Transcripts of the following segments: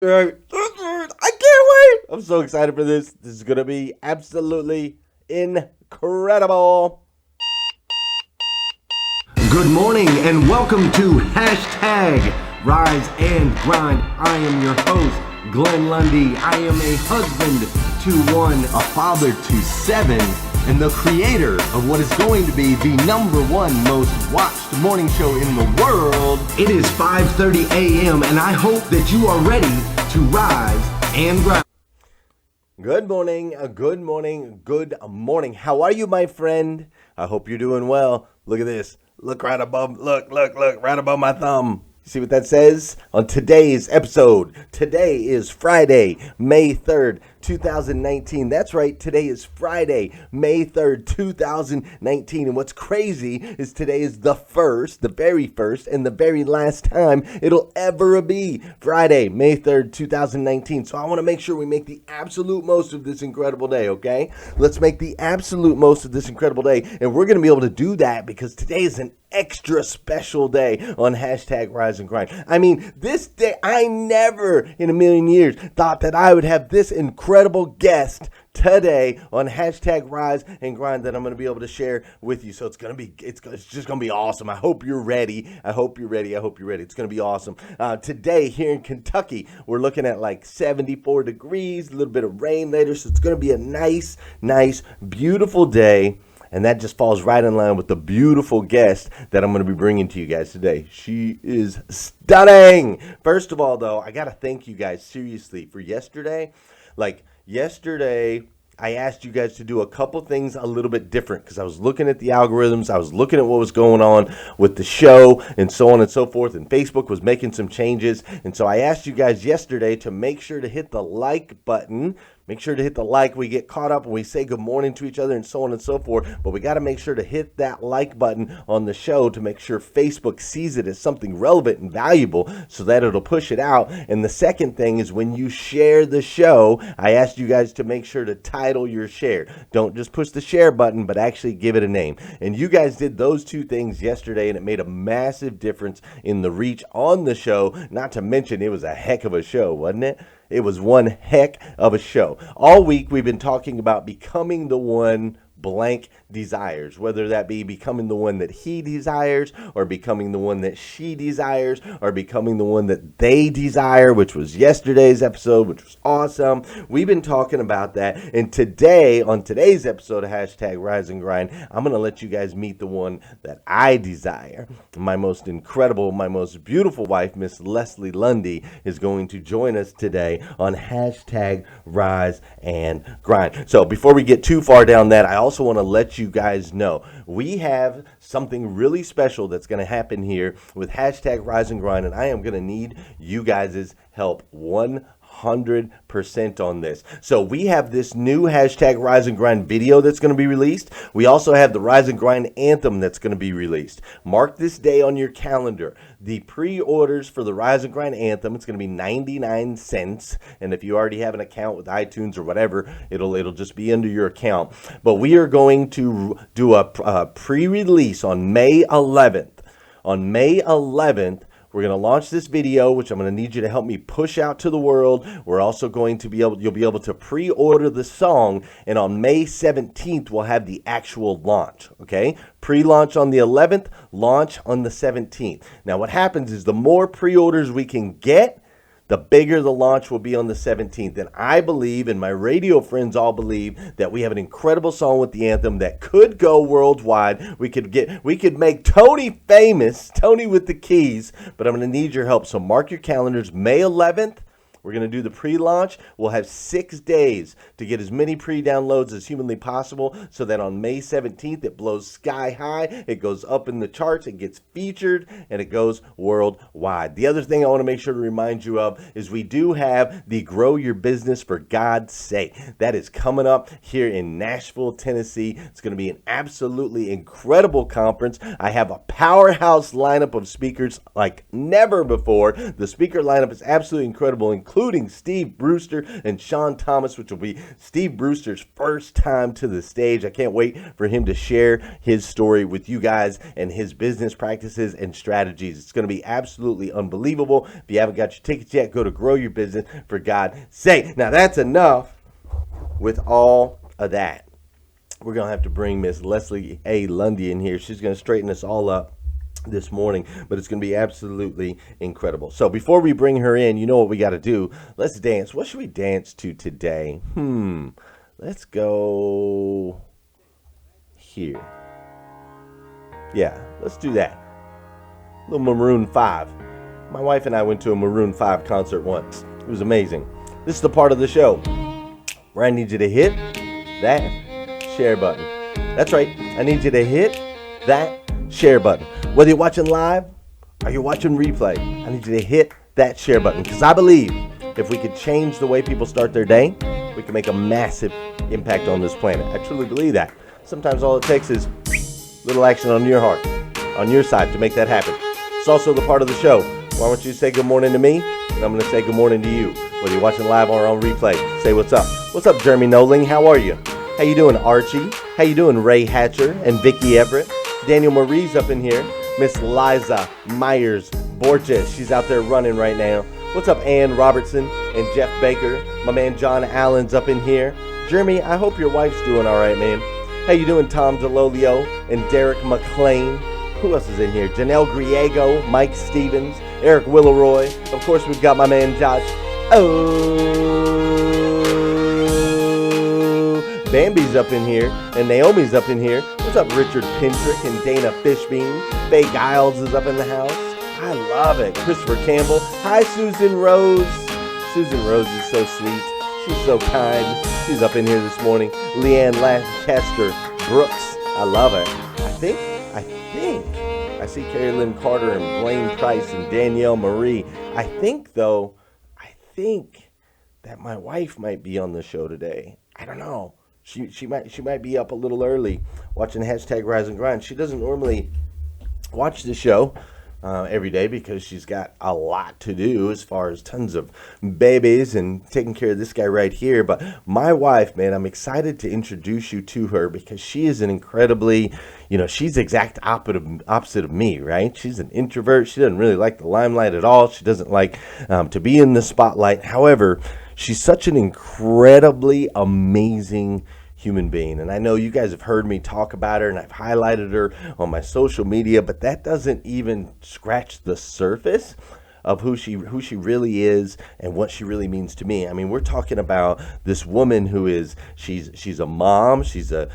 I can't wait. I'm so excited for this. This is going to be absolutely incredible. Good morning and welcome to hashtag Rise and Grind. I am your host, Glenn Lundy. I am a husband to one, a father to seven, and the creator of what is going to be the #1 most watched morning show in the world. It is 5:30 a.m. and I hope that you are ready to rise and grind. Good morning, good morning, good morning. How are you, my friend? I hope you're doing well. Look at this. Look right above, look, right above my thumb. See what that says? On today's episode, today is Friday, May 3rd, 2019. That's right, today is Friday, May 3rd, 2019. And what's crazy is today is the very first, and the very last time it'll ever be Friday, May 3rd, 2019. So I want to make sure we make the absolute most of this incredible day, okay? Let's make the absolute most of this incredible day. And we're going to be able to do that because today is an extra special day on hashtag Rise and Grind. I mean, this day, I never in a million years thought that I would have this incredible guest today on hashtag Rise and Grind that I'm going to be able to share with you. So it's just going to be awesome. I hope you're ready. I hope you're ready. It's going to be awesome. Today here in Kentucky, we're looking at like 74 degrees, a little bit of rain later. So it's going to be a nice, beautiful day. And that just falls right in line with the beautiful guest that I'm going to be bringing to you guys today. She is stunning. First of all, though, I got to thank you guys seriously for yesterday. Yesterday, I asked you guys to do a couple things a little bit different because I was looking at the algorithms. I was looking at what was going on with the show and so on and so forth. And Facebook was making some changes. And so I asked you guys yesterday to make sure to hit the like button. Make sure to hit the like. We get caught up and we say good morning to each other and so on and so forth. But we got to make sure to hit that like button on the show to make sure Facebook sees it as something relevant and valuable so that it'll push it out. And the second thing is when you share the show, I asked you guys to make sure to title your share. Don't just push the share button, but actually give it a name. And you guys did those two things yesterday, and it made a massive difference in the reach on the show. Not to mention, it was a heck of a show, wasn't it? It was one heck of a show. All week we've been talking about becoming the one blank desires, whether that be becoming the one that he desires or becoming the one that she desires or becoming the one that they desire, which was yesterday's episode, which was awesome. We've been talking about that. And today, on today's episode of hashtag Rise and Grind, I'm going to let you guys meet the one that I desire. My most incredible, my most beautiful wife, Miss Leslie Lundy, is going to join us today on hashtag Rise and Grind. So before we get too far down that, I also want to let you guys know we have something really special that's going to happen here with hashtag Rise and Grind, and I am going to need you guys' help 100% on this. So we have this new hashtag Rise and Grind video that's going to be released. We also have the Rise and Grind anthem that's going to be released. Mark this day on your calendar. The pre-orders for the Rise and Grind anthem, it's going to be 99 cents. And if you already have an account with iTunes or whatever, it'll just be under your account. But we are going to do a pre-release on May 11th. On May 11th, we're going to launch this video, which I'm going to need you to help me push out to the world. We're also going to you'll be able to pre-order the song. And on May 17th, we'll have the actual launch, okay? Pre-launch on the 11th, launch on the 17th. Now, what happens is the more pre-orders we can get, the bigger the launch will be on the 17th. And I believe, and my radio friends all believe, that we have an incredible song with the anthem that could go worldwide. We could make Tony famous, Tony with the keys, but I'm going to need your help. So mark your calendars, May 11th. We're going to do the pre-launch. We'll have 6 days to get as many pre-downloads as humanly possible so that on May 17th, it blows sky high. It goes up in the charts. It gets featured, and it goes worldwide. The other thing I want to make sure to remind you of is we do have the Grow Your Business for God's Sake. That is coming up here in Nashville, Tennessee. It's going to be an absolutely incredible conference. I have a powerhouse lineup of speakers like never before. The speaker lineup is absolutely incredible, including including Steve Brewster and Sean Thomas, which will be Steve Brewster's first time to the stage. I can't wait for him to share his story with you guys and his business practices and strategies. It's going to be absolutely unbelievable. If you haven't got your tickets yet, go to Grow Your Business for God's sake. Now, that's enough with all of that. We're going to have to bring Miss Leslie A. Lundy in here. She's going to straighten us all up this morning, but it's going to be absolutely incredible. So before we bring her in, you know what we got to do. Let's dance. What should we dance to today? Let's go here. Yeah, let's do that. A little Maroon 5. My wife and I went to a Maroon 5 concert once. It was amazing. This is the part of the show where I need you to hit that share button. That's right. I need you to hit that share button. Whether you're watching live or you're watching replay, I need you to hit that share button, because I believe if we could change the way people start their day, we can make a massive impact on this planet. I truly believe that. Sometimes all it takes is little action on your heart, on your side, to make that happen. It's also the part of the show why don't you say good morning to me, and I'm going to say good morning to you. Whether you're watching live or on replay, say what's up. What's up, Jeremy Noling? How are you? How you doing, Archie? How you doing, Ray Hatcher and Vicky Everett? Daniel Marie's up in here. Miss Liza Myers Borges, she's out there running right now. What's up, Ann Robertson and Jeff Baker? My man John Allen's up in here. Jeremy, I hope your wife's doing all right, man. How you doing, Tom DeLolio and Derek McClain? Who else is in here? Janelle Griego, Mike Stevens, Eric Willeroy. Of course, we've got my man Josh. Bambi's up in here, and Naomi's up in here. What's up, Richard Pintrick and Dana Fishbein? Faye Giles is up in the house. I love it. Christopher Campbell. Hi, Susan Rose. Susan Rose is so sweet. She's so kind. She's up in here this morning. Leanne Lancaster Brooks. I love it. I think I see Carrie Lynn Carter and Blaine Price and Danielle Marie. I think that my wife might be on the show today. I don't know. She might be up a little early watching hashtag Rise and Grind. She doesn't normally watch the show every day because she's got a lot to do as far as tons of babies and taking care of this guy right here. But my wife, man, I'm excited to introduce you to her because she is an incredibly, she's the exact opposite of me, right? She's an introvert. She doesn't really like the limelight at all. She doesn't like to be in the spotlight. However, she's such an incredibly amazing human being. And I know you guys have heard me talk about her and I've highlighted her on my social media, but that doesn't even scratch the surface of who she really is and what she really means to me. I mean, we're talking about this woman who is she's a mom, she's a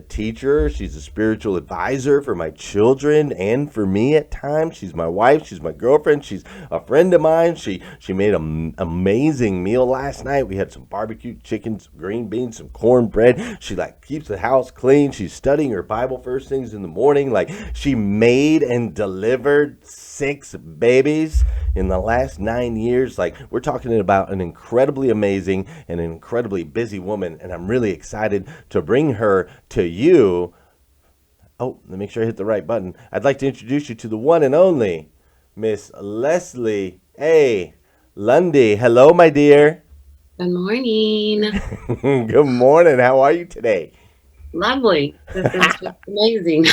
teacher, she's a spiritual advisor for my children and for me at times. She's my wife, she's my girlfriend, she's a friend of mine. She made an amazing meal last night. We had some barbecue chicken, some green beans, some cornbread. She keeps the house clean. She's studying her Bible first things in the morning. She made and delivered 6 babies in the last 9 years. We're talking about an incredibly amazing and an incredibly busy woman, and I'm really excited to bring her to you. Oh, let me make sure I hit the right button. I'd like to introduce you to the one and only Miss Leslie A. Lundy. Hello, my dear. Good morning. Good morning. How are you today? Lovely. This is just amazing.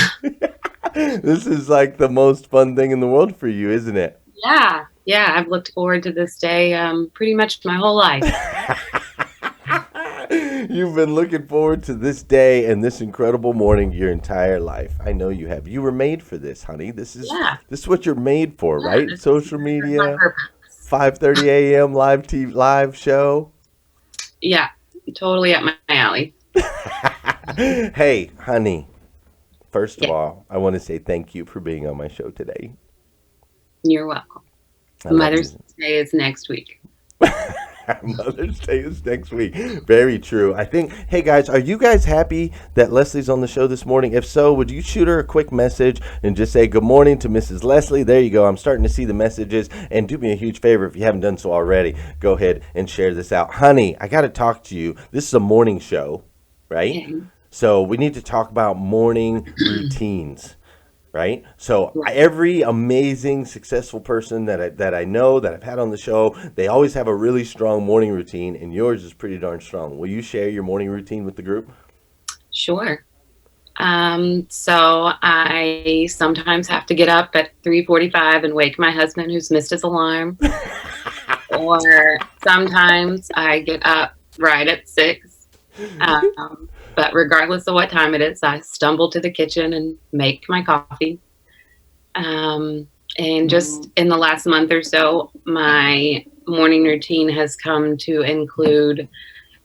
This is like the most fun thing in the world for you, isn't it? Yeah. I've looked forward to this day pretty much my whole life. You've been looking forward to this day and this incredible morning your entire life. I know you have. You were made for this, honey. This is what you're made for, right? Social media, 5:30 a.m. live show. Yeah, totally up my alley. Hey, honey. First of all, I want to say thank you for being on my show today. You're welcome. Mother's Day is next week. Mother's Day is next week. Very true. I think, hey guys, are you guys happy that Leslie's on the show this morning? If so, would you shoot her a quick message and just say good morning to Mrs. Leslie? There you go. I'm starting to see the messages. And do me a huge favor if you haven't done so already. Go ahead and share this out. Honey, I got to talk to you. This is a morning show, right? Okay. So we need to talk about morning routines. right? So Right. every amazing, successful person that I know that I've had on the show, they always have a really strong morning routine, and yours is pretty darn strong. Will you share your morning routine with the group? Sure. So I sometimes have to get up at 3:45 and wake my husband who's missed his alarm. Or sometimes I get up right at 6. But regardless of what time it is, I stumble to the kitchen and make my coffee. And just in the last month or so, my morning routine has come to include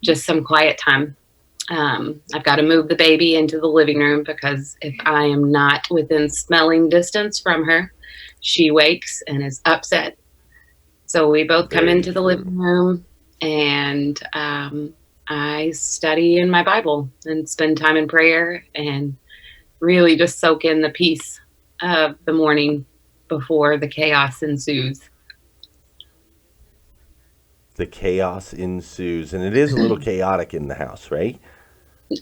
just some quiet time. I've got to move the baby into the living room because if I am not within smelling distance from her, she wakes and is upset. So we both come Very into the true. living room, and I study in my Bible and spend time in prayer and really just soak in the peace of the morning before the chaos ensues. The chaos ensues, and it is a little chaotic in the house, right?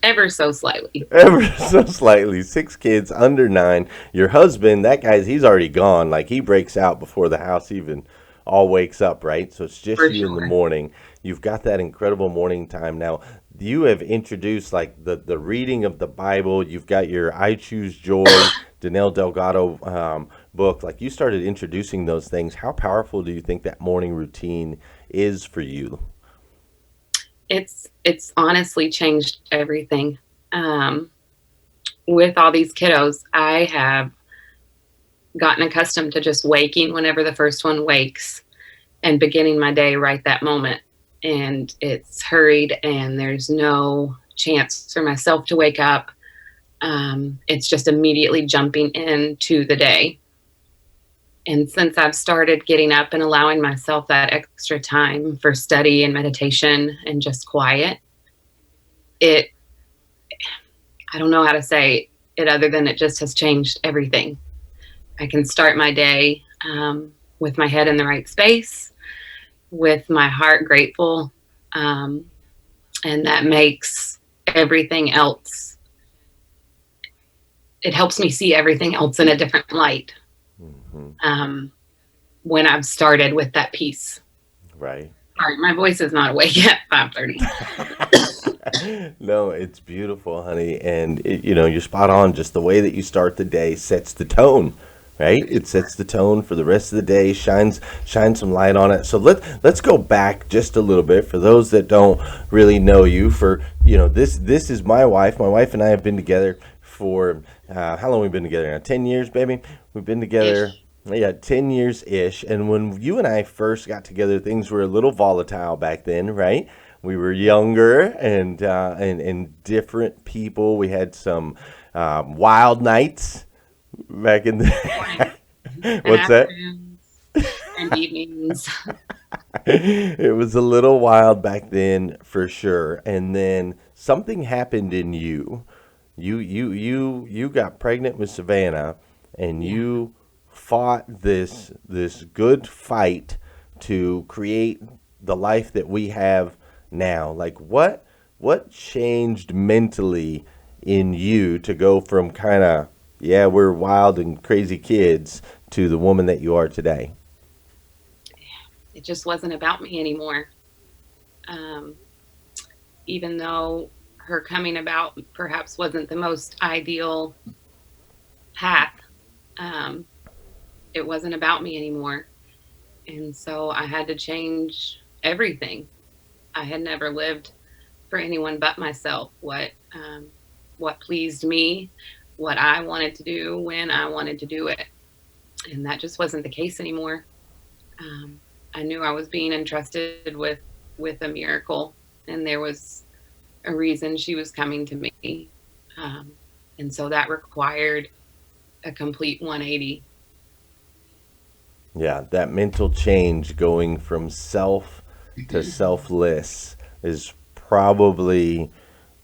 Ever so slightly. Ever so slightly. 6 kids under 9. Your husband, that guy's, he's already gone. Like, he breaks out before the house even all wakes up, right? So it's just For you in the sure. morning. You've got that incredible morning time. Now, you have introduced like the reading of the Bible. You've got your I Choose Joy, Danelle Delgado book. Like, you started introducing those things. How powerful do you think that morning routine is for you? It's honestly changed everything. Um, with all these kiddos, I have gotten accustomed to just waking whenever the first one wakes and beginning my day right that moment. And it's hurried, and there's no chance for myself to wake up. It's just immediately jumping into the day. And since I've started getting up and allowing myself that extra time for study and meditation and just quiet, it, I don't know how to say it other than it just has changed everything. I can start my day with my head in the right space, with my heart grateful, um, and that makes everything else, it helps me see everything else in a different light um, when I've started with that peace. Right. Sorry, my voice is not awake at 5:30. No, it's beautiful, honey, and you're spot on. Just the way that you start the day sets the tone, right? It sets the tone for the rest of the day. Shines some light on it. So let's go back just a little bit for those that don't really know you. For this is my wife. My wife and I have been together for how long? We've been together now? 10 years, baby. We've been together. Ish. Yeah, 10 years ish. And when you and I first got together, things were a little volatile back then, right? We were younger and different people. We had some wild nights back in the. And What's that? afternoons and evenings. It was a little wild back then for sure. And then something happened in you. You got pregnant with Savannah, and Yeah. you fought this good fight to create the life that we have now. Like, what changed mentally in you to go from kind of, yeah, we're wild and crazy kids, to the woman that you are today? It just wasn't about me anymore. Um, Even though her coming about perhaps wasn't the most ideal path, um, it wasn't about me anymore. And so I had to change everything. I had never lived for anyone but myself. What pleased me, what I wanted to do when I wanted to do it, and that just wasn't the case anymore. Um, I knew I was being entrusted with a miracle, and there was a reason she was coming to me, um, and so that required a complete 180. Yeah, that mental change going from self to selfless is probably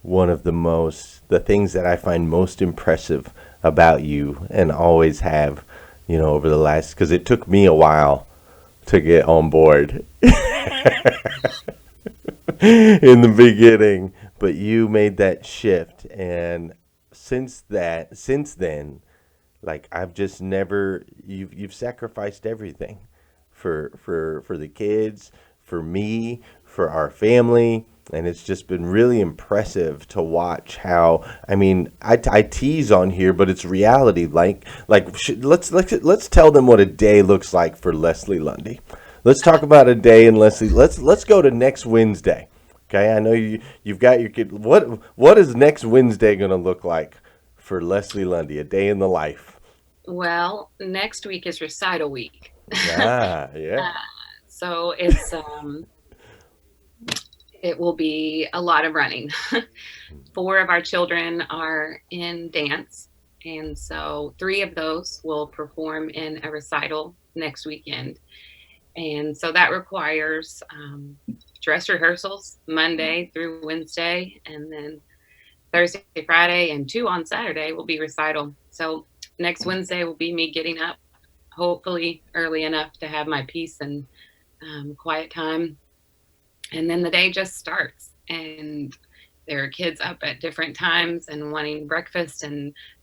one of the things that I find most impressive about you, and always have, over the last, because it took me a while to get on board in the beginning, but you made that shift. And since then, like I've just never you've sacrificed everything for the kids, for me, for our family, and it's just been really impressive to watch how. I mean, I tease on here, but it's reality. Let's tell them what a day looks like for Leslie Lundy. Let's talk about a day in Leslie. Let's go to next Wednesday. Okay, I know you've got your kid. What is next Wednesday going to look like for Leslie Lundy? A day in the life. Well, next week is recital week. Ah, yeah. So it will be a lot of running. 4 of our children are in dance, and so 3 of those will perform in a recital next weekend. And so that requires dress rehearsals Monday through Wednesday, and then Thursday, Friday, and 2 on Saturday will be recital. So next Wednesday will be me getting up, hopefully early enough to have my peace and quiet time. And then the day just starts, and there are kids up at different times and wanting breakfast,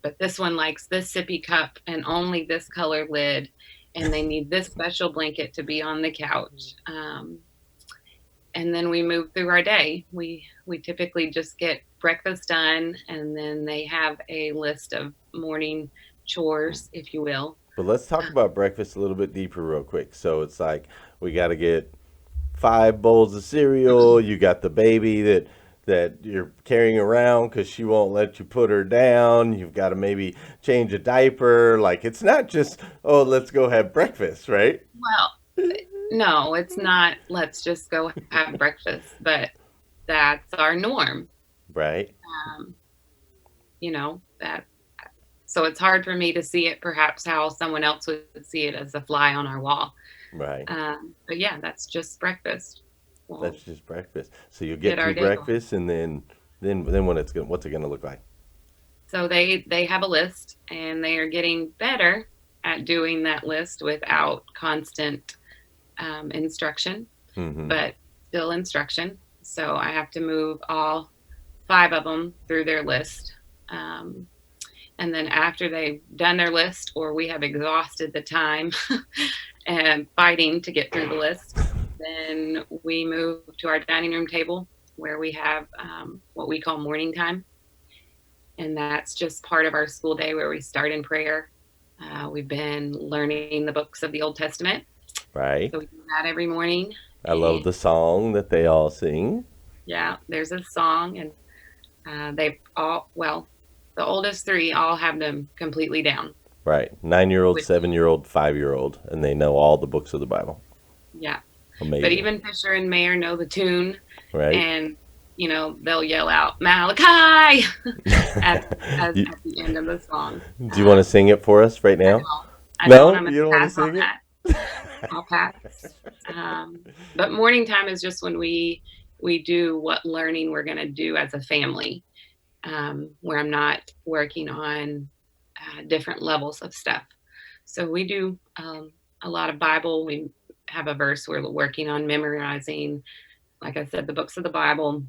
but this one likes this sippy cup and only this color lid, and they need this special blanket to be on the couch. And then we move through our day. We typically just get breakfast done, and then they have a list of morning chores, if you will. But let's talk about breakfast a little bit deeper real quick. So it's like we got to get 5 bowls of cereal. You got the baby that you're carrying around because she won't let you put her down. You've got to maybe change a diaper. Like, it's not just, oh, let's go have breakfast, right? Well, no, it's not, let's just go have breakfast, but that's our norm. Right. You know, that. So it's hard for me to see it perhaps how someone else would see it as a fly on our wall. Right. But yeah, that's just breakfast. That's just breakfast. So you'll get our to day breakfast, and then what's it gonna look like? So they have a list, and they are getting better at doing that list without constant instruction, Mm-hmm. but still instruction. So I have to move all 5 of them through their list. And then after they've done their list, or we have exhausted the time and fighting to get through the list, then we move to our dining room table where we have what we call morning time. And that's just part of our school day where we start in prayer. We've been learning the books of the Old Testament. Right. So we do that every morning. I love the song that they all sing. Yeah, there's a song, and they've all, well, the oldest 3 all have them completely down. Right. 9-year-old, 7-year-old, 5-year-old, and they know all the books of the Bible. Yeah. Amazing. But even Fisher and Mayer know the tune. Right. And, you know, they'll yell out, Malachi, at the end of the song. Do you want to sing it for us right now? I No? don't. I'm You don't gonna wanna pass on sing it? that. I'll pass. But morning time is just when we do what learning we're going to do as a family, where I'm not working on different levels of stuff. So we do a lot of Bible. We have a verse we're working on memorizing, like I said, the books of the Bible.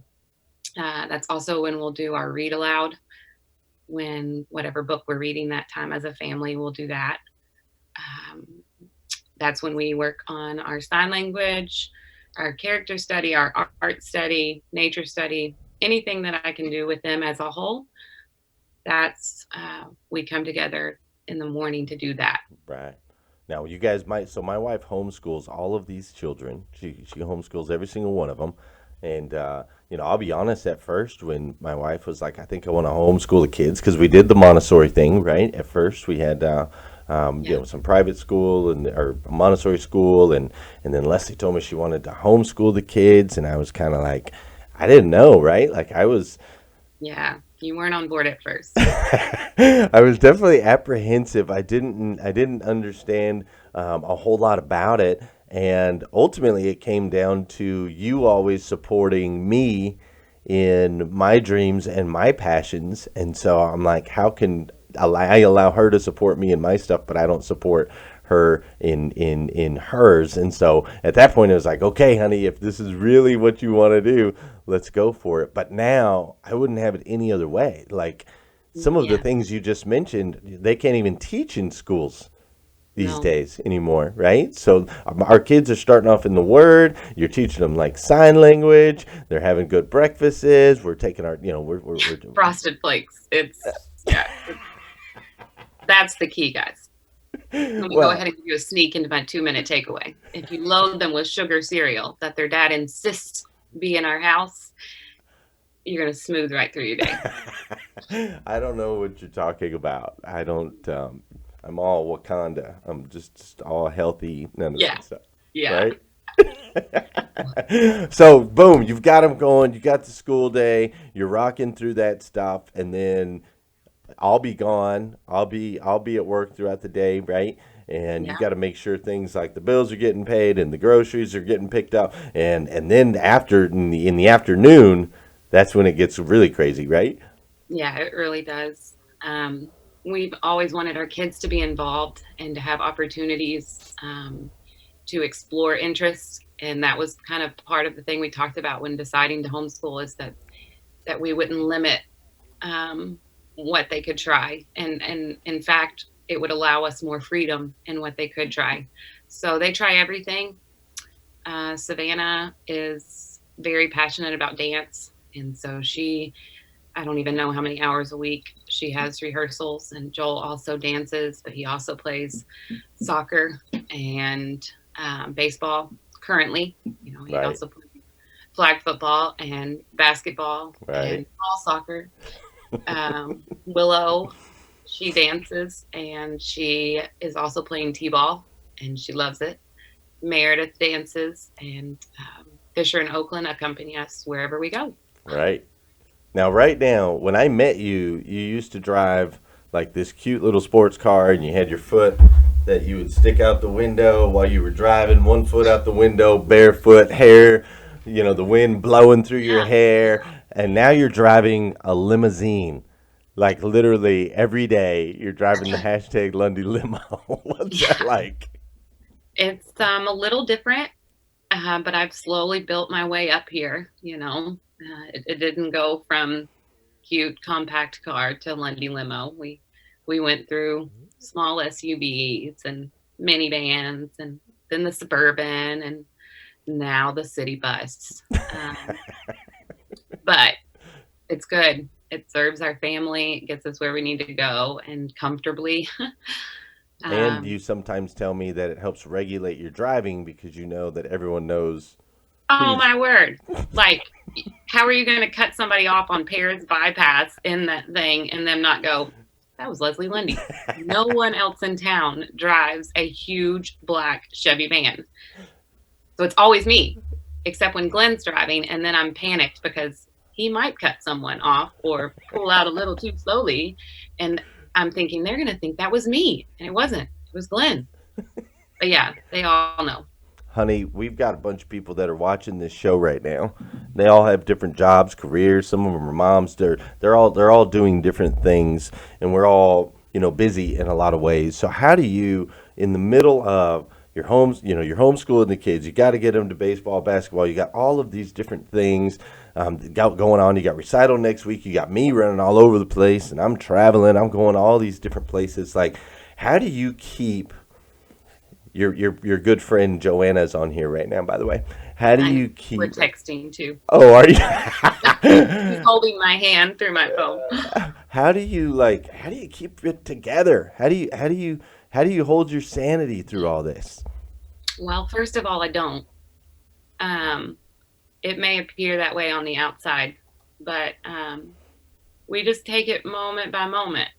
That's also when we'll do our read aloud. When whatever book we're reading that time as a family, we'll do that. That's when we work on our sign language, our character study, our art study, nature study, anything that I can do with them as a whole. That's we come together in the morning to do that. Right. Now, you guys might, so my wife homeschools all of these children. She homeschools every single one of them. And, you know, I'll be honest, at first when my wife was like, I think I want to homeschool the kids, because we did the Montessori thing, right? At first we had, you know, some private school or Montessori school. And then Leslie told me she wanted to homeschool the kids. And I was kind of like, I didn't know, right? Like I was. Yeah. You weren't on board at first. I was definitely apprehensive. I didn't understand a whole lot about it, and ultimately it came down to you always supporting me in my dreams and my passions. And so I'm like, how can I allow her to support me in my stuff, but I don't support her in hers? And so at that point it was like, okay, honey, if this is really what you want to do, let's go for it. But now I wouldn't have it any other way. Like some of the Yeah, things you just mentioned, they can't even teach in schools these no. days anymore, right? So our kids are starting off in the word. You're teaching them like sign language. They're having good breakfasts. We're taking our, we're Frosted Flakes. Yeah, that's the key, guys. Let me go well, ahead and give you a sneak into my 2-minute takeaway. If you load them with sugar cereal that their dad insists be in our house, you're going to smooth right through your day. I don't know what you're talking about. I don't. I'm all Wakanda. I'm just all healthy. None of Yeah, that stuff, yeah. right? So boom, you've got them going. You got the school day. You're rocking through that stuff, and then I'll be gone. I'll be at work throughout the day, right? And you Yeah. got to make sure things like the bills are getting paid and the groceries are getting picked up, and then after in the afternoon, that's when it gets really crazy, right? Yeah, it really does. We've always wanted our kids to be involved and to have opportunities to explore interests. And that was kind of part of the thing we talked about when deciding to homeschool is that we wouldn't limit um, what they could try. And in fact, it would allow us more freedom in what they could try. So they try everything. Savannah is very passionate about dance. And so I don't even know how many hours a week she has rehearsals. And Joel also dances, but he also plays soccer and baseball currently. He Right, also plays flag football and basketball right. and ball soccer. Willow, she dances and she is also playing t-ball and she loves it. Meredith dances and Fisher and Oakland accompany us wherever we go. Right. Now, right now, when I met you, you used to drive like this cute little sports car, and you had your foot that you would stick out the window while you were driving, one foot out the window, barefoot, hair, the wind blowing through your Yeah. hair. And now you're driving a limousine. Like literally every day, you're driving the hashtag Lundy limo. What's that Yeah. like? It's a little different, but I've slowly built my way up here. It didn't go from cute compact car to Lundy limo. We went through small SUVs and minivans and then the Suburban and now the city bus. Um, but it's good. It serves our family. It gets us where we need to go and comfortably. And um, you sometimes tell me that it helps regulate your driving because you know that everyone knows oh who's my word. Like, how are you going to cut somebody off on Paris bypass in that thing and them not go, that was Leslie Lundy? No one else in town drives a huge black Chevy van. So it's always me, except when Glenn's driving, and then I'm panicked because he might cut someone off or pull out a little too slowly. And I'm thinking they're going to think that was me. And it wasn't, it was Glenn. But yeah, they all know. honey, we've got a bunch of people that are watching this show right now. They all have different jobs, careers. Some of them are moms. They're all doing different things, and we're all busy in a lot of ways. So how do you, in the middle of your homes, you're homeschooling the kids. You got to get them to baseball, basketball. You got all of these different things going on. You got recital next week. You got me running all over the place, and I'm traveling. I'm going to all these different places. Like, how do you keep your good friend Joanna's on here right now, by the way. How do I know you we're keep? texting too. Oh, are you? He's holding my hand through my phone. How do you like? How do you keep it together? How do you hold your sanity through all this? Well, first of all, I don't. Um, it may appear that way on the outside, but we just take it moment by moment.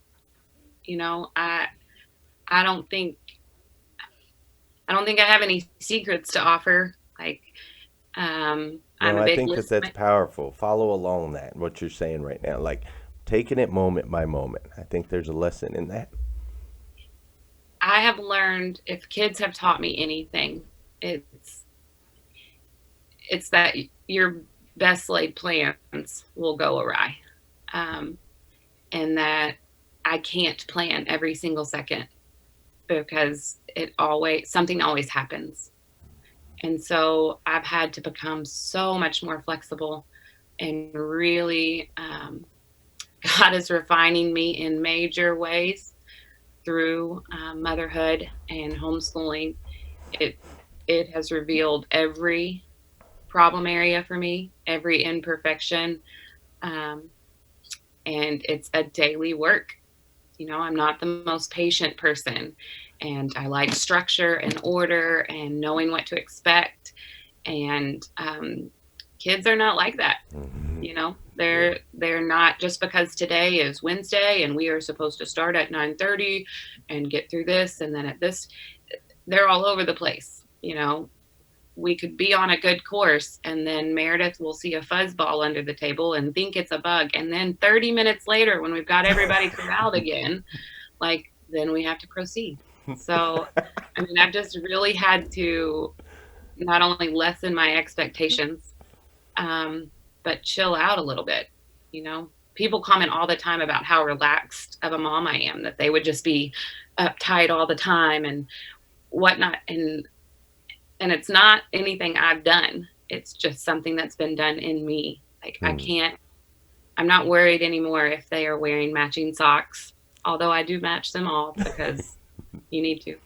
You know, I I don't think I don't think I have any secrets to offer. Like, I'm No, a I big think that that's listener. powerful. Follow along that what you're saying right now, like taking it moment by moment. I think there's a lesson in that. I have learned if kids have taught me anything, it's it's that your best laid plans will go awry, um, and that I can't plan every single second because it always something always happens. And so I've had to become so much more flexible and really God is refining me in major ways through motherhood and homeschooling. It it has revealed every problem area for me, every imperfection, um, and it's a daily work. You know, I'm not the most patient person, and I like structure and order and knowing what to expect. And kids are not like that. Mhm. You know, Yeah. they're not, just because today is Wednesday and we are supposed to start at 9:30 and get through this and then at this, they're all over the place. You know, we could be on a good course and then Meredith will see a fuzzball under the table and think it's a bug. And then 30 minutes later, when we've got everybody corralled again, like, then we have to proceed. So, I mean, I've just really had to not only lessen my expectations, um, but chill out a little bit. You know, people comment all the time about how relaxed of a mom I am, that they would just be uptight all the time and whatnot. And it's not anything I've done. It's just something that's been done in me. Like, I Mm. can't, I'm not worried anymore if they are wearing matching socks, although I do match them all because you need to.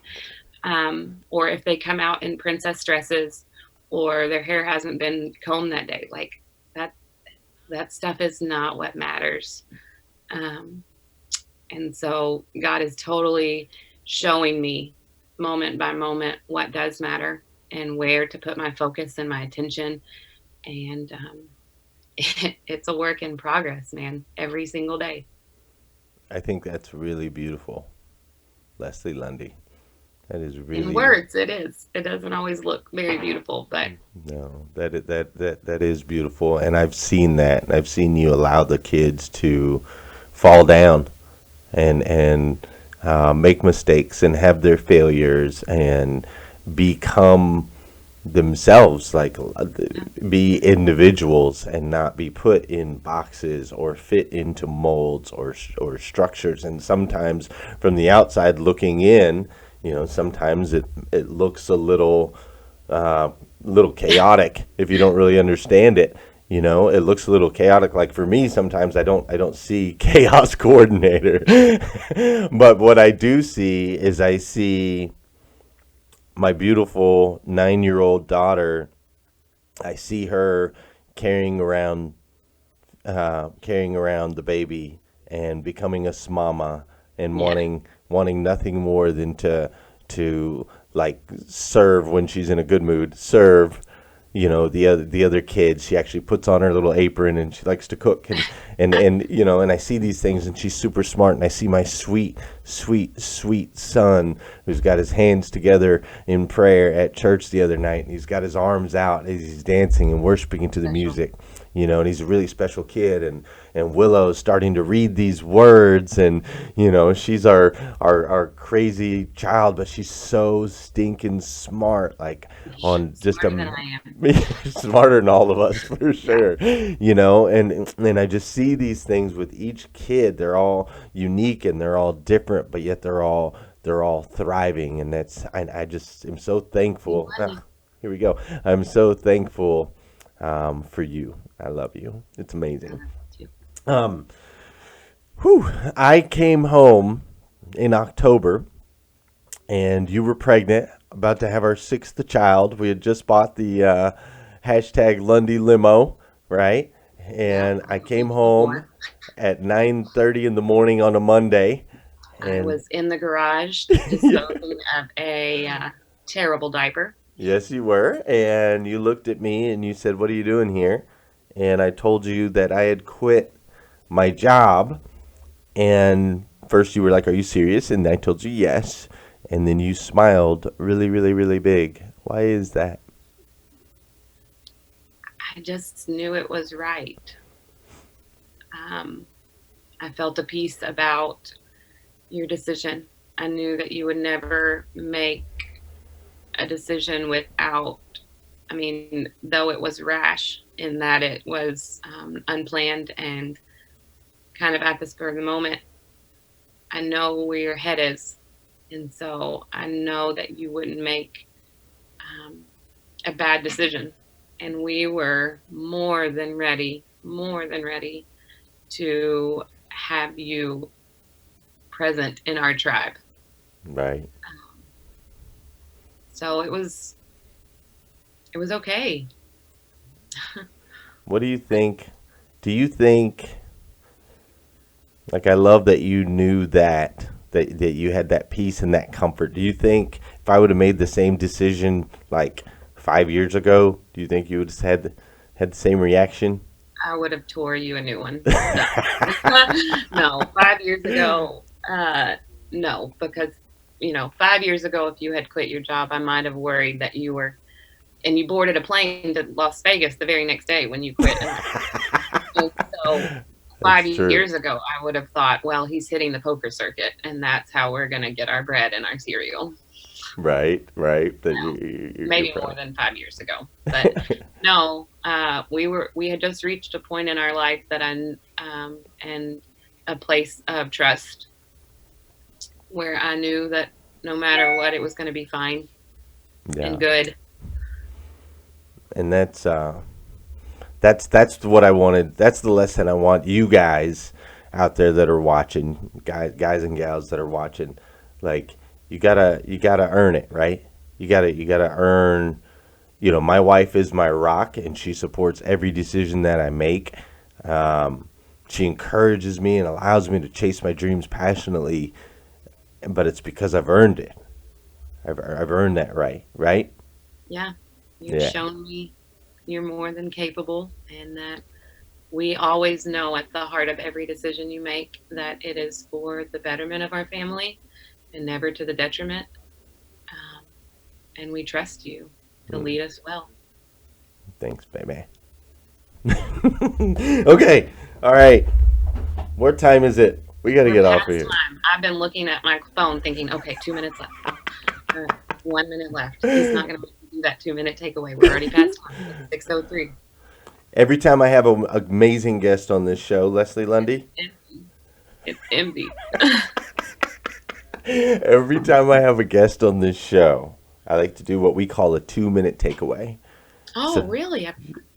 Or if they come out in princess dresses or their hair hasn't been combed that day. Like, that that stuff is not what matters. Um, and so God is totally showing me moment by moment what does matter and where to put my focus and my attention. And it's a work in progress, man, every single day. I think that's really beautiful, Leslie Lundy. That is In really words, it is. It doesn't always look very beautiful, but no, that is beautiful, and I've seen that. I've seen you allow the kids to fall down and make mistakes and have their failures and become themselves, like be individuals and not be put in boxes or fit into molds or structures. And sometimes from the outside looking in, sometimes it looks a uh, little chaotic if you don't really understand it. It looks a little chaotic. Like for me, sometimes I don't see chaos coordinator, but what I do see is I see my beautiful 9-year-old daughter. I see her carrying around carrying around the baby and becoming a smama and yeah, wanting nothing more than to like serve when she's in a good mood. Serve, the other kids. She actually puts on her little apron and she likes to cook and I see these things and she's super smart and I see my sweet sweet sweet son who's got his hands together in prayer at church the other night and he's got his arms out as he's dancing and worshiping to the special. music. And he's a really special kid, and Willow's starting to read these words, and she's our crazy child, but she's so stinking smart, like on just Smarter than a I am. smarter than all of us for Yeah. sure. And I just see these things with each kid. They're all unique and they're all different, but yet they're all thriving, and I just am so You thankful. money. Here we go. I'm so thankful for you. I love you. It's I amazing. love you too. Um, Whew. I came home in October, and you were pregnant, about to have our sixth child. We had just bought the hashtag Lundy limo, right? Yeah, And I I don't came need home more. at 9:30 in the morning on a Monday, I and was in the garage disposing of a terrible diaper. yes, you were. And you looked at me and you said, "What are you doing here?" And I told you that I had quit my job. And first you were like, "Are you serious?" And I told you yes. And then you smiled really, really, really big. Why is that? I just knew it was right. Um, I felt a peace about your decision. I knew that you would never make a decision without, I mean, though it was rash in that it was unplanned and kind of at the spur of the moment, I know where your head is. And so I know that you wouldn't make um, a bad decision. And we were more than ready to have you present in our tribe. Right. So it was okay. What do you think? Do you think, like, I love that you knew that you had that peace and that comfort. Do you think if I would have made the same decision like 5 years ago, do you think you would have had the same reaction? I would have tore you a new one. No, no. 5 years ago, no, because 5 years ago, if you had quit your job, I might have worried that you were, and you boarded a plane to Las Vegas the very next day when you quit. And so five That's true. years ago, I would have thought, well, he's hitting the poker circuit, and that's how we're going to get our bread and our cereal. Right, right. That No, you're maybe more probably than 5 years ago, but no, we had just reached a point in our life that and a place of trust where I knew that no matter what, it was going to be fine yeah. and good. And that's what I wanted. That's the lesson I want you guys out there that are watching, guys and gals that are watching. Like you gotta earn it, right? You gotta earn. My wife is my rock, and she supports every decision that I make. She encourages me and allows me to chase my dreams passionately, but it's because I've earned it. I've earned that right, right? Yeah, you've Yeah. shown me you're more than capable, and that we always know at the heart of every decision you make that it is for the betterment of our family and never to the detriment. Um, and we trust you to Mm, lead us well. thanks, baby. Okay. All right. What time is it? We got to We're get off of past here. time. I've been looking at my phone thinking, okay, 2 minutes left. All right, 1 minute left. He's not going to do that 2 minute takeaway. We're already past time. It's 6:03. Every time I have an amazing guest on this show, Leslie Lundy, Empty. It's empty. every time I have a guest on this show, I like to do what we call a 2 minute takeaway. Oh, So really? I've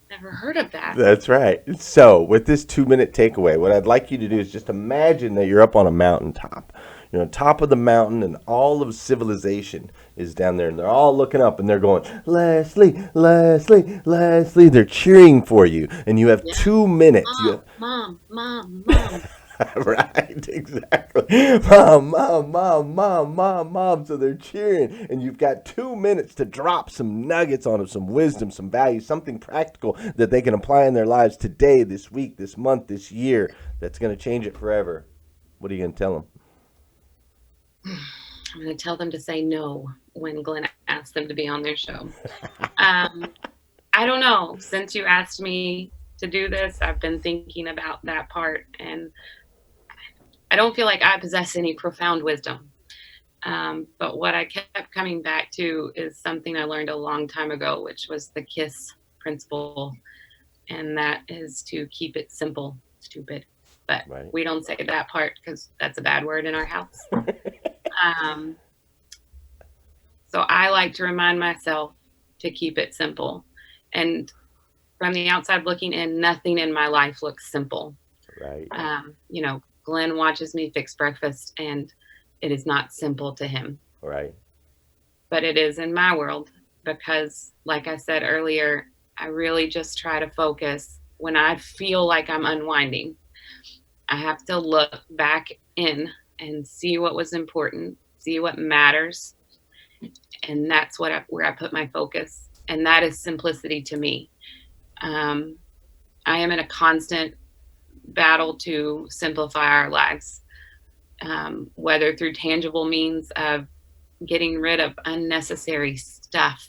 never heard of that. that's right. So, with this 2 minute takeaway, what I'd like you to do is just imagine that you're up on a mountaintop. You're on top of the mountain, and all of civilization is down there, and they're all looking up and they're going, Leslie, Leslie, Leslie. They're cheering for you, and you have Yeah. 2 minutes. Mom. Right, exactly. Mom, mom, mom, mom, mom, mom. So they're cheering, and you've got 2 minutes to drop some nuggets on them, some wisdom, some value, something practical that they can apply in their lives today, this week, this month, this year, that's going to change it forever. What are you going to tell them? I'm going to tell them to say no when Glenn asks them to be on their show. Um, I don't know. Since you asked me to do this, I've been thinking about that part, and I don't feel like I possess any profound wisdom. But what I kept coming back to is something I learned a long time ago, which was the KISS principle, and that is to keep it simple. Stupid. But Right. we don't say that part because that's a bad word in our house. Um, so I like to remind myself to keep it simple. And from the outside looking in, nothing in my life looks simple. Right. Glenn watches me fix breakfast, and it is not simple to him, Right. but it is in my world because, like I said earlier, I really just try to focus when I feel like I'm unwinding. I have to look back in and see what was important, see what matters, and that's where I put my focus. And that is simplicity to me. Um, I am in a constant battle to simplify our lives, whether through tangible means of getting rid of unnecessary stuff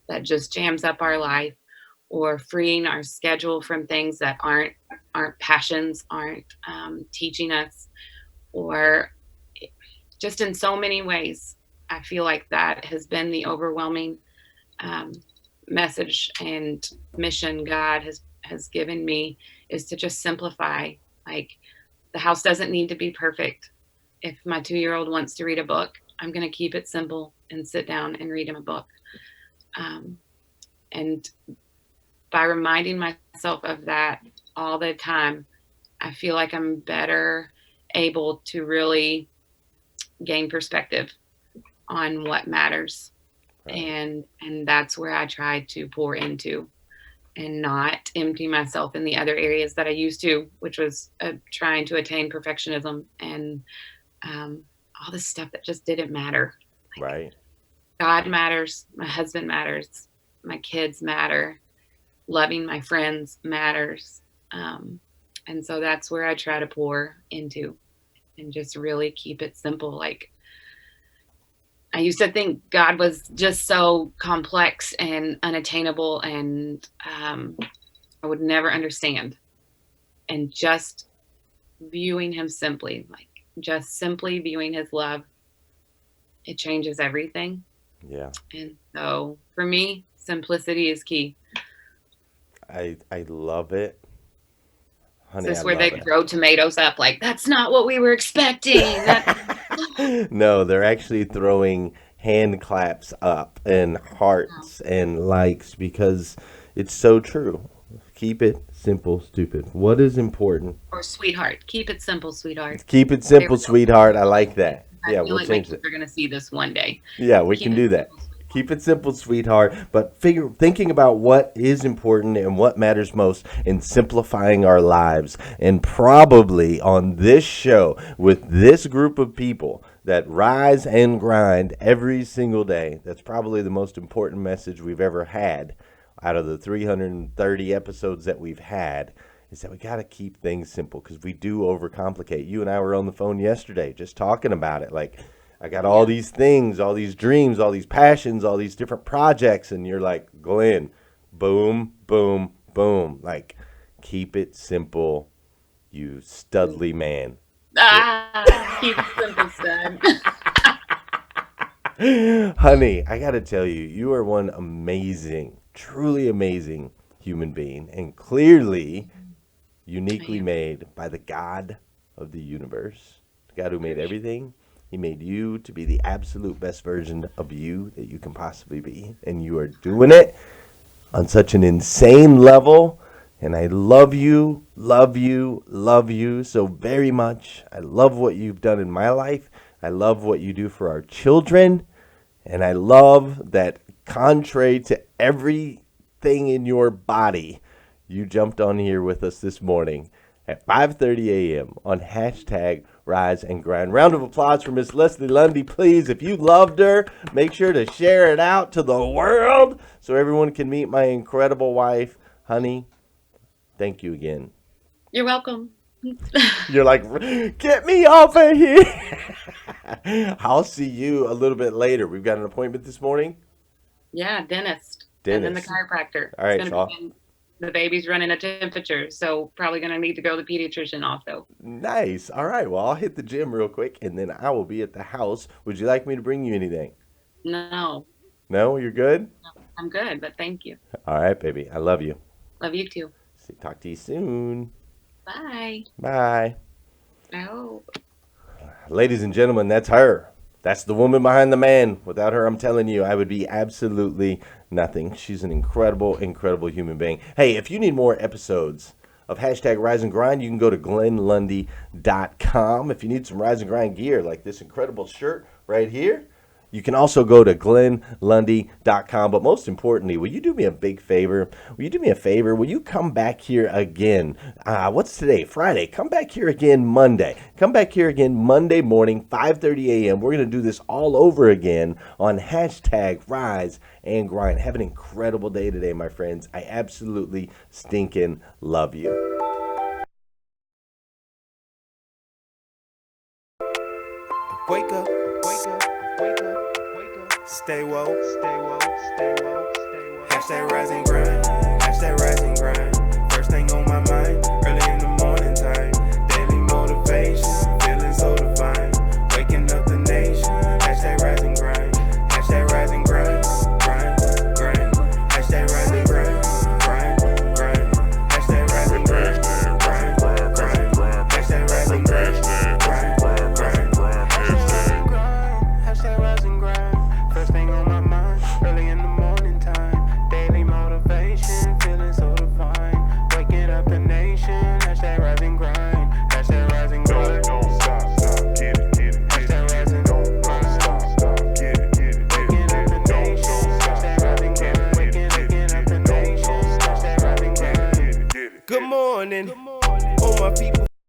that just jams up our life, or freeing our schedule from things that aren't passions, aren't teaching us, or just in so many ways. I feel like that has been the overwhelming um, message and mission God has given me, is to just simplify. Like, the house doesn't need to be perfect. If my 2-year-old wants to read a book, I'm going to keep it simple and sit down and read him a book. And by reminding myself of that all the time, I feel like I'm better able to really gain perspective on what matters. Right. And that's where I try to pour into and not empty myself in the other areas that I used to, which was trying to attain perfectionism and all this stuff that just didn't matter. Like, Right. God matters. My husband matters. My kids matter. Loving my friends matters. And so that's where I try to pour into and just really keep it simple. Like, I used to think God was just so complex and unattainable, and I would never understand. And just viewing him simply, like just simply viewing his love, it changes everything. Yeah. And so for me, simplicity is key. I love it. Honey, Is I this where love they it. throw tomatoes up? Like, that's not what we were expecting. No, they're actually throwing hand claps up and hearts and likes because it's so true. Keep it simple, stupid. What is important? Or sweetheart. Keep it simple, sweetheart. Keep it simple, sweetheart. I like that. I Yeah, feel we'll like my change kids it. are going to see this one day. Yeah, we Keep can it do that. simple, sweetheart. Keep it simple, sweetheart, but thinking about what is important and what matters most in simplifying our lives. And probably on this show with this group of people that rise and grind every single day, that's probably the most important message we've ever had out of the 330 episodes that we've had, is that we got to keep things simple because we do overcomplicate. You and I were on the phone yesterday just talking about it. Like, I got all these things, all these dreams, all these passions, all these different projects. And you're like, Glenn, boom, boom, boom. Like, keep it simple, you studly man. Keep it simple, stud. Honey, I got to tell you, you are one amazing, truly amazing human being. And clearly uniquely made by the God of the universe, the God who made everything. He made you to be the absolute best version of you that you can possibly be. And you are doing it on such an insane level. And I love you, love you, love you so very much. I love what you've done in my life. I love what you do for our children. And I love that, contrary to everything in your body, you jumped on here with us this morning at 5:30 a.m. on hashtag Rise and Grind. Round of applause for Miss Leslie Lundy, please. If you loved her, make sure to share it out to the world so everyone can meet my incredible wife. Honey, thank you again. You're welcome. You're like, get me off of here. I'll see you a little bit later. We've got an appointment this morning. Yeah, dentist. And then the Dentist. chiropractor. All right, It's so gonna be the baby's running a temperature, so probably going to need to go to the pediatrician also. nice. All right. Well, I'll hit the gym real quick, and then I will be at the house. Would you like me to bring you anything? No, No, you're good? I'm good, but thank you. All right, baby. I love you. Love you too. Talk to you soon. Bye. Bye. Oh. Ladies and gentlemen, that's her. That's the woman behind the man. Without her, I'm telling you, I would be absolutely nothing. She's an incredible, incredible human being. Hey, if you need more episodes of hashtag Rise and Grind, you can go to GlennLundy.com. If you need some Rise and Grind gear, like this incredible shirt right here, you can also go to GlennLundy.com. But most importantly, will you do me a big favor? Will you do me a favor? Will you come back here again? What's today? Friday. Come back here again Monday. Come back here again Monday morning, 5:30 a.m. We're going to do this all over again on hashtag Rise and Grind. Have an incredible day today, my friends. I absolutely stinking love you. Wake up, wake up, wake up, wake up. Stay woke, stay woke, stay woke, stay woke. Hashtag Rise and Grind, hashtag Rise and